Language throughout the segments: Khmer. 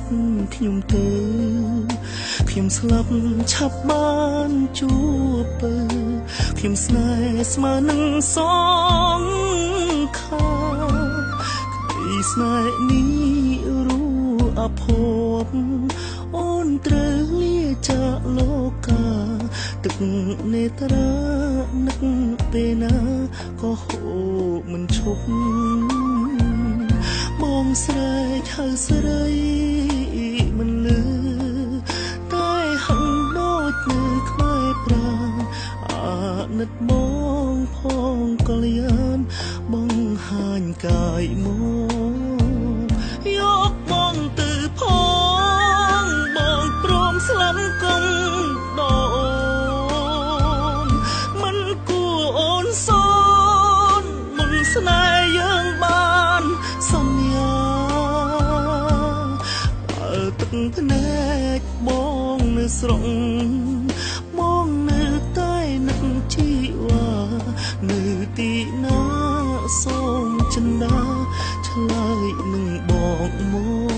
ត់ខ្ញុំទៅខ្ញុំស្លាប់ឆាប់បានជួបទៅខ្ញុំស្នេហ៍ស្មើនឹងសងខាក្តីស្នេហ៍នេះរួអភ័ព្វអូនត្រូវលាចាកលោកាទឹកនេត្រានឹកពេលណាក៏ហូរមិនឈប់បងស្រែកហៅស្រីមិនលឺតែហឹងដូចនៅក្បែរប្រាណអាណិតបងផងកលយានបងហាញកាយមកយកបងទៅផងបងព្រមស្លាប់កុំដូនមិនគួរអូនសនមុនស្នេហ៍យើងបានសន្យាបើទឹកភ្នែកបងនៅស្រុកបងនៅតែនឹកជីវ៉ានៅទីណាសូមចិន្តាឆ្លើយនឹងបងមក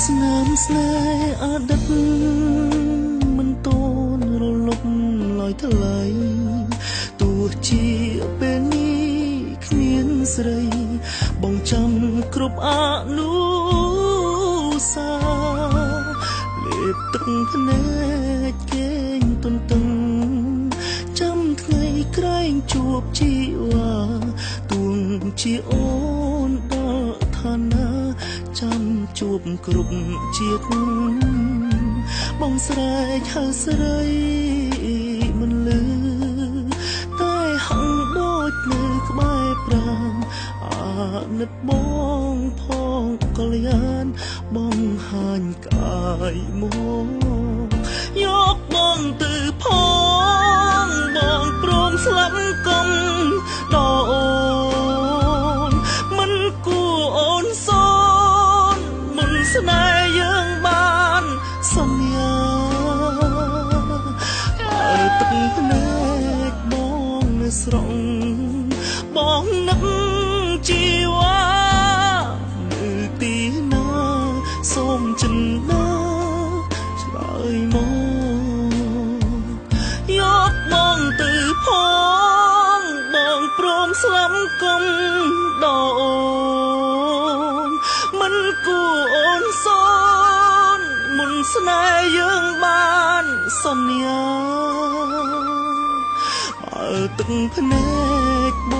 ស្នាមស្នេហ៍អតីតមិនតូនរលត់ឡើយថ្លៃទោះជាពេលនេះគ្មានស្រីបងចាំគ្រប់អនុសាលេបទឹកភ្នែកគេងទន្ទឹងចាំថ្ងៃក្រែងជួបជីវ៉ាទួងជាអូនដល់ឋានៈចាំជួបគ្រប់ជាតិបងស្រែកហៅស្រីមិនលឺតែហឹងដូចនៅក្បែរប្រាណអាណិតបងផងកលយានបងហាញកាយមកយកបងទៅផងបងព្រមស្លាប់កុំដូនមិនគួរអូនសនមុនស្នេហ៍យើងបានសន្យាបើទឹកភ្នែកបងនៅស្រុកបងនឹកជីវ៉ានៅទីណាសូមចិន្តាឆ្លើយមកយកបងទៅផងបងព្រមស្លាប់កុំដូនមិនគួរអូនសនមុនស្នេហ៍យើងបានសន្យាបើទឹកភ្នែកប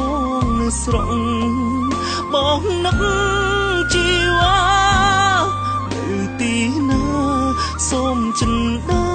ងនៅស្រុកបងនឹកជីវ៉ានៅទីណាសូមចិន្តា